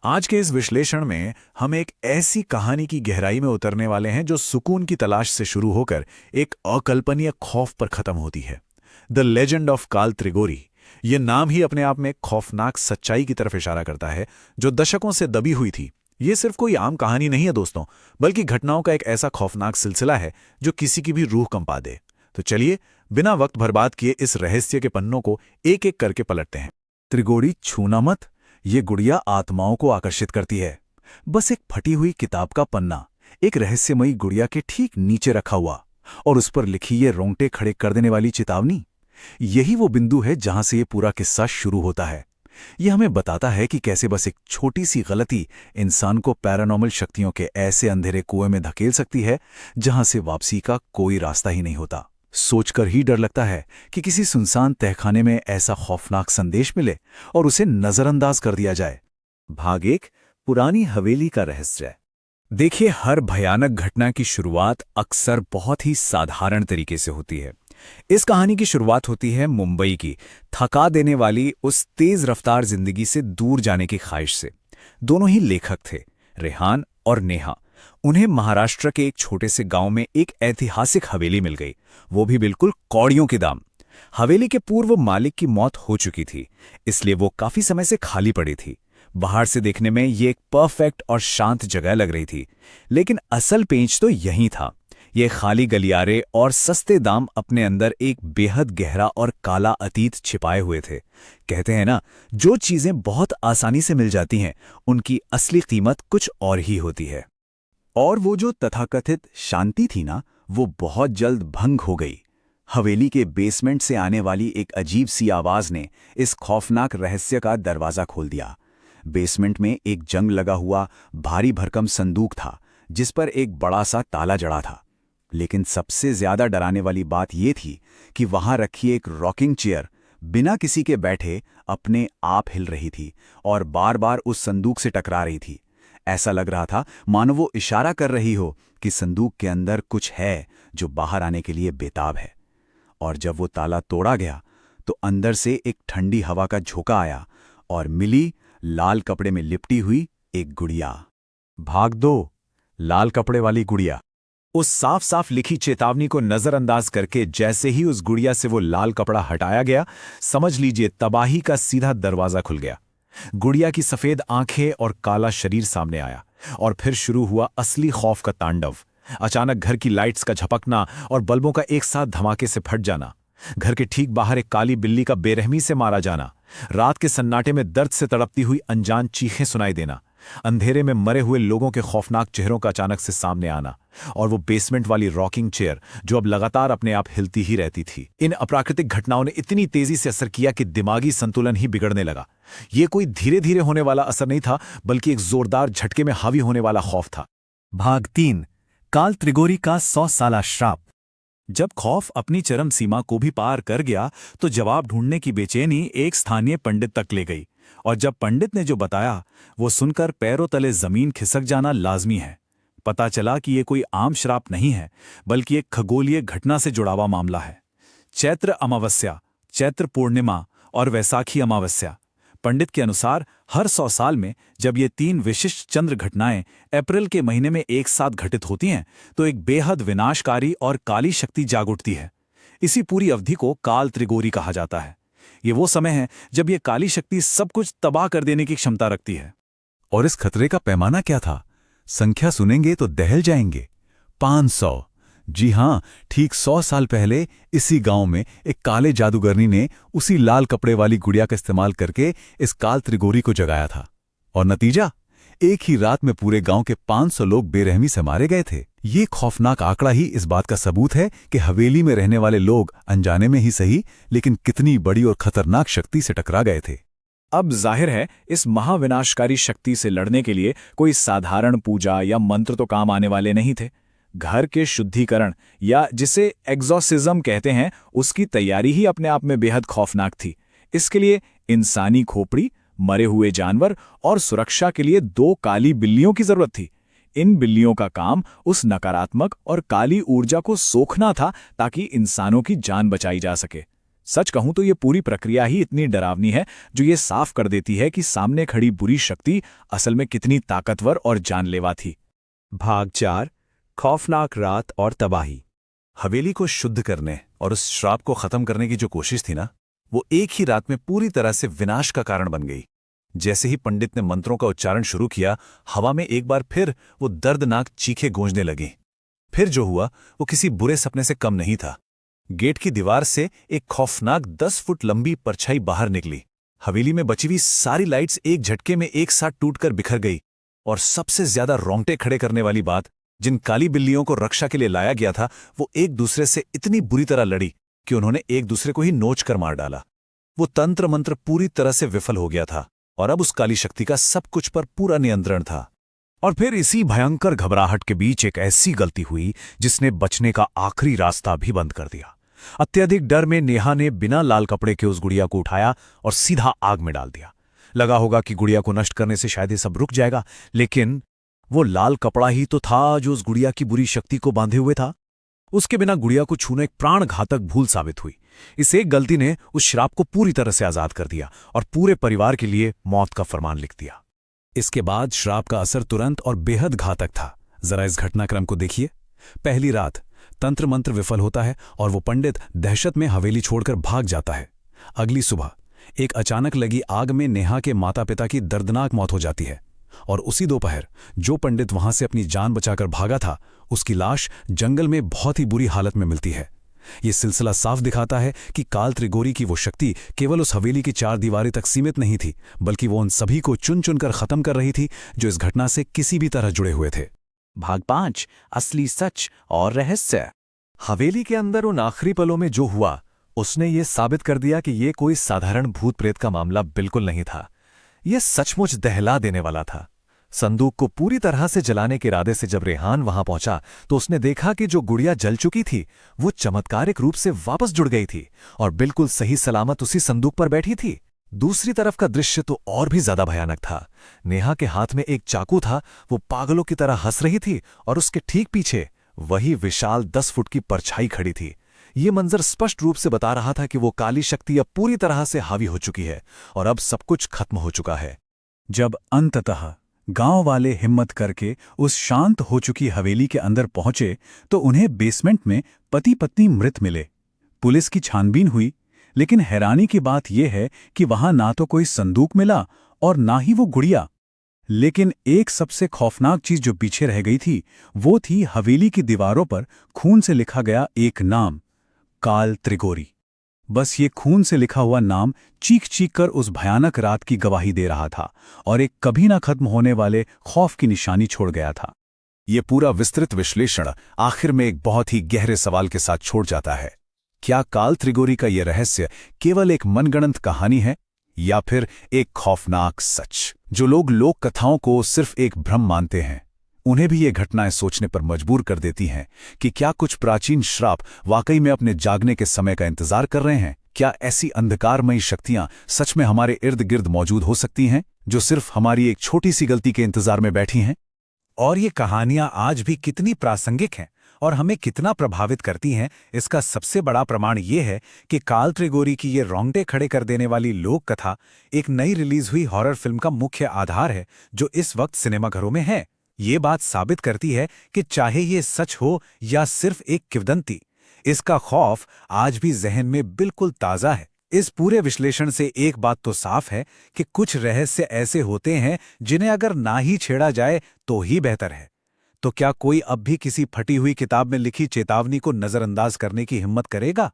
आज के इस विश्लेषण में हम एक ऐसी कहानी की गहराई में उतरने वाले हैं जो सुकून की तलाश से शुरू होकर एक अकल्पनीय खौफ पर खत्म होती है। द लेजेंड ऑफ काल त्रिगोरी। ये नाम ही अपने आप में एक खौफनाक सच्चाई की तरफ इशारा करता है जो दशकों से दबी हुई थी। ये सिर्फ कोई आम कहानी नहीं है दोस्तों, बल्कि घटनाओं का एक ऐसा खौफनाक सिलसिला है जो किसी की भी रूह कंपा दे। तो चलिए, बिना वक्त बर्बाद किए इस रहस्य के पन्नों को एक एक करके पलटते हैं। त्रिगोरी छूना मत। ये गुड़िया आत्माओं को आकर्षित करती है। बस एक फटी हुई किताब का पन्ना एक रहस्यमयी गुड़िया के ठीक नीचे रखा हुआ, और उस पर लिखी ये रोंगटे खड़े कर देने वाली चेतावनी। यही वो बिंदु है जहां से ये पूरा किस्सा शुरू होता है। यह हमें बताता है कि कैसे बस एक छोटी सी गलती इंसान को पैरानॉर्मल शक्तियों के ऐसे अंधेरे कुएं में धकेल सकती है जहां से वापसी का कोई रास्ता ही नहीं होता। सोचकर ही डर लगता है कि किसी सुनसान तहखाने में ऐसा खौफनाक संदेश मिले और उसे नजरअंदाज कर दिया जाए। भाग 1, पुरानी हवेली का रहस्य। देखिए, हर भयानक घटना की शुरुआत अक्सर बहुत ही साधारण तरीके से होती है। इस कहानी की शुरुआत होती है मुंबई की थका देने वाली उस तेज रफ्तार जिंदगी से दूर जाने की ख्वाहिश से। दोनों ही लेखक थे, रेहान और नेहा। उन्हें महाराष्ट्र के एक छोटे से गांव में एक ऐतिहासिक हवेली मिल गई, वो भी बिल्कुल कौड़ियों के दाम। हवेली के पूर्व मालिक की मौत हो चुकी थी, इसलिए वो काफी समय से खाली पड़ी थी। बाहर से देखने में ये एक परफेक्ट और शांत जगह लग रही थी, लेकिन असल पेंच तो यहीं था। ये खाली गलियारे और सस्ते दाम अपने अंदर एक बेहद गहरा और काला अतीत छिपाए हुए थे। कहते हैं ना, जो चीजें बहुत आसानी से मिल जाती हैं उनकी असली कीमत कुछ और ही होती है। और वो जो तथाकथित शांति थी ना, वो बहुत जल्द भंग हो गई। हवेली के बेसमेंट से आने वाली एक अजीब सी आवाज ने इस खौफनाक रहस्य का दरवाजा खोल दिया। बेसमेंट में एक जंग लगा हुआ भारी भरकम संदूक था जिस पर एक बड़ा सा ताला जड़ा था। लेकिन सबसे ज्यादा डराने वाली बात यह थी कि वहां रखी एक रॉकिंग चेयर बिना किसी के बैठे अपने आप हिल रही थी और बार बार उस संदूक से टकरा रही थी। ऐसा लग रहा था मानो वो इशारा कर रही हो कि संदूक के अंदर कुछ है जो बाहर आने के लिए बेताब है। और जब वो ताला तोड़ा गया तो अंदर से एक ठंडी हवा का झोंका आया और मिली लाल कपड़े में लिपटी हुई एक गुड़िया। भाग 2, लाल कपड़े वाली गुड़िया। उस साफ साफ लिखी चेतावनी को नजरअंदाज करके जैसे ही उस गुड़िया से वो लाल कपड़ा हटाया गया, समझ लीजिए तबाही का सीधा दरवाजा खुल गया। गुड़िया की सफेद आंखें और काला शरीर सामने आया, और फिर शुरू हुआ असली खौफ का तांडव। अचानक घर की लाइट्स का झपकना और बल्बों का एक साथ धमाके से फट जाना, घर के ठीक बाहर एक काली बिल्ली का बेरहमी से मारा जाना, रात के सन्नाटे में दर्द से तड़पती हुई अनजान चीखें सुनाई देना, अंधेरे में मरे हुए लोगों के खौफनाक चेहरों का अचानक से सामने आना, और वो बेसमेंट वाली रॉकिंग चेयर जो अब लगातार अपने आप हिलती ही रहती थी। इन अप्राकृतिक घटनाओं ने इतनी तेजी से असर किया कि दिमागी संतुलन ही बिगड़ने लगा। ये कोई धीरे धीरे होने वाला असर नहीं था, बल्कि एक जोरदार झटके में हावी होने वाला खौफ था। भाग 3, काल त्रिगोरी का 100 साला श्राप। जब खौफ अपनी चरम सीमा को भी पार कर गया तो जवाब ढूंढने की बेचैनी एक स्थानीय पंडित तक ले गई, और जब पंडित ने जो बताया वो सुनकर पैरों तले जमीन खिसक जाना लाजमी है। पता चला कि ये कोई आम श्राप नहीं है, बल्कि एक खगोलीय घटना से जुड़ा हुआ मामला है। चैत्र अमावस्या, चैत्र पूर्णिमा और वैसाखी अमावस्या। पंडित के अनुसार हर 100 साल में जब ये 3 विशिष्ट चंद्र घटनाएं अप्रैल के महीने में एक साथ घटित होती हैं तो एक बेहद विनाशकारी और काली शक्ति जाग उठती है। इसी पूरी अवधि को काल त्रिगोरी कहा जाता है। ये वो समय है जब ये काली शक्ति सब कुछ तबाह कर देने की क्षमता रखती है। और इस खतरे का पैमाना क्या था? संख्या सुनेंगे तो दहल जाएंगे। 500। जी हां, ठीक 100 साल पहले इसी गांव में एक काले जादूगरनी ने उसी लाल कपड़े वाली गुड़िया का इस्तेमाल करके इस काल त्रिगोरी को जगाया था। और नतीजा, एक ही रात में पूरे गांव के 500 लोग बेरहमी से मारे गए थे। ये खौफनाक आंकड़ा ही इस बात का सबूत है कि हवेली में रहने वाले लोग अनजाने में ही सही, लेकिन कितनी बड़ी और खतरनाक शक्ति से टकरा गए थे। अब जाहिर है, इस महाविनाशकारी शक्ति से लड़ने के लिए कोई साधारण पूजा या मंत्र तो काम आने वाले नहीं थे। घर के शुद्धिकरण या जिसे एग्जॉर्सिज्म कहते हैं, उसकी तैयारी ही अपने आप में बेहद खौफनाक थी। इसके लिए इंसानी खोपड़ी, मरे हुए जानवर और सुरक्षा के लिए 2 काली बिल्लियों की जरूरत थी। इन बिल्लियों का काम उस नकारात्मक और काली ऊर्जा को सोखना था ताकि इंसानों की जान बचाई जा सके। सच कहूं तो ये पूरी प्रक्रिया ही इतनी डरावनी है जो ये साफ कर देती है कि सामने खड़ी बुरी शक्ति असल में कितनी ताकतवर और जानलेवा थी। भाग 4 खौफनाक रात और तबाही। हवेली को शुद्ध करने और उस श्राप को खत्म करने की जो कोशिश थी ना, वो एक ही रात में पूरी तरह से विनाश का कारण बन गई। जैसे ही पंडित ने मंत्रों का उच्चारण शुरू किया, हवा में एक बार फिर वो दर्दनाक चीखें गूंजने लगी। फिर जो हुआ वो किसी बुरे सपने से कम नहीं था। गेट की दीवार से एक खौफनाक 10 फुट लंबी परछाई बाहर निकली। हवेली में बची हुई सारी लाइट्स एक झटके में एक साथ टूटकर बिखर गई। और सबसे ज्यादा रोंगटे खड़े करने वाली बात, जिन काली बिल्लियों को रक्षा के लिए लाया गया था, वो एक दूसरे से इतनी बुरी तरह लड़ी कि उन्होंने एक दूसरे को ही नोच कर मार डाला। वो तंत्र मंत्र पूरी तरह से विफल हो गया था और अब उस काली शक्ति का सब कुछ पर पूरा नियंत्रण था। और फिर इसी भयंकर घबराहट के बीच एक ऐसी गलती हुई जिसने बचने का आखिरी रास्ता भी बंद कर दिया। अत्यधिक डर में नेहा ने बिना लाल कपड़े के उस गुड़िया को उठाया और सीधा आग में डाल दिया। लगा होगा कि गुड़िया को नष्ट करने से शायद ये सब रुक जाएगा, लेकिन वो लाल कपड़ा ही तो था जो उस गुड़िया की बुरी शक्ति को बांधे हुए था। उसके बिना गुड़िया को छूना एक प्राण घातक भूल साबित हुई। इस एक गलती ने उस श्राप को पूरी तरह से आजाद कर दिया और पूरे परिवार के लिए मौत का फरमान लिख दिया। इसके बाद श्राप का असर तुरंत और बेहद घातक था। जरा इस घटनाक्रम को देखिए। पहली रात तंत्र मंत्र विफल होता है और वो पंडित दहशत में हवेली छोड़कर भाग जाता है। अगली सुबह एक अचानक लगी आग में नेहा के माता पिता की दर्दनाक मौत हो जाती है और उसी दोपहर जो पंडित वहां से अपनी जान बचाकर भागा था, उसकी लाश जंगल में बहुत ही बुरी हालत में मिलती है। ये सिलसिला साफ दिखाता है कि काल त्रिगोरी की वो शक्ति केवल उस हवेली की 4 दीवारें तक सीमित नहीं थी, बल्कि वो उन सभी को चुन चुनकर खत्म कर रही थी जो इस घटना से किसी भी तरह जुड़े हुए थे। भाग 5 असली सच और रहस्य। हवेली के अंदर उन आखिरी पलों में जो हुआ, उसने ये साबित कर दिया कि ये कोई साधारण भूत प्रेत का मामला बिल्कुल नहीं था। ये सचमुच दहला देने वाला था। संदूक को पूरी तरह से जलाने के इरादे से जब रेहान वहां पहुंचा तो उसने देखा कि जो गुड़िया जल चुकी थी वो चमत्कारिक रूप से वापस जुड़ गई थी और बिल्कुल सही सलामत उसी संदूक पर बैठी थी। दूसरी तरफ का दृश्य तो और भी ज्यादा भयानक था। नेहा के हाथ में एक चाकू था, वो पागलों की तरह हंस रही थी और उसके ठीक पीछे वही विशाल 10 फुट की परछाई खड़ी थी। ये मंजर स्पष्ट रूप से बता रहा था कि वो काली शक्ति अब पूरी तरह से हावी हो चुकी है और अब सब कुछ खत्म हो चुका है। जब अंततः गांव वाले हिम्मत करके उस शांत हो चुकी हवेली के अंदर पहुंचे तो उन्हें बेसमेंट में पति पत्नी मृत मिले। पुलिस की छानबीन हुई, लेकिन हैरानी की बात यह है कि वहां ना तो कोई संदूक मिला और ना ही वो गुड़िया। लेकिन एक सबसे खौफनाक चीज जो पीछे रह गई थी वो थी हवेली की दीवारों पर खून से लिखा गया एक नाम, काल त्रिगोरी। बस ये खून से लिखा हुआ नाम चीख चीख कर उस भयानक रात की गवाही दे रहा था और एक कभी ना खत्म होने वाले खौफ की निशानी छोड़ गया था। ये पूरा विस्तृत विश्लेषण आखिर में एक बहुत ही गहरे सवाल के साथ छोड़ जाता है। क्या काल त्रिगोरी का ये रहस्य केवल एक मनगढ़ंत कहानी है या फिर एक खौफनाक सच जो लोग लोक कथाओं को सिर्फ एक भ्रम मानते हैं? उन्हें भी ये घटनाएं सोचने पर मजबूर कर देती हैं कि क्या कुछ प्राचीन श्राप वाकई में अपने जागने के समय का इंतजार कर रहे हैं? क्या ऐसी अंधकारमयी शक्तियां सच में हमारे इर्द गिर्द मौजूद हो सकती हैं जो सिर्फ हमारी एक छोटी सी गलती के इंतजार में बैठी हैं? और ये कहानियां आज भी कितनी प्रासंगिक हैं और हमें कितना प्रभावित करती हैं, इसका सबसे बड़ा प्रमाण ये है कि काल त्रिगोरी की ये रोंगटे खड़े कर देने वाली लोक कथा एक नई रिलीज हुई हॉरर फिल्म का मुख्य आधार है जो इस वक्त सिनेमाघरों में है। ये बात साबित करती है कि चाहे ये सच हो या सिर्फ एक किंवदंती, इसका खौफ आज भी जहन में बिल्कुल ताज़ा है। इस पूरे विश्लेषण से एक बात तो साफ है कि कुछ रहस्य ऐसे होते हैं जिन्हें अगर ना ही छेड़ा जाए तो ही बेहतर है। तो क्या कोई अब भी किसी फटी हुई किताब में लिखी चेतावनी को नजरअंदाज करने की हिम्मत करेगा?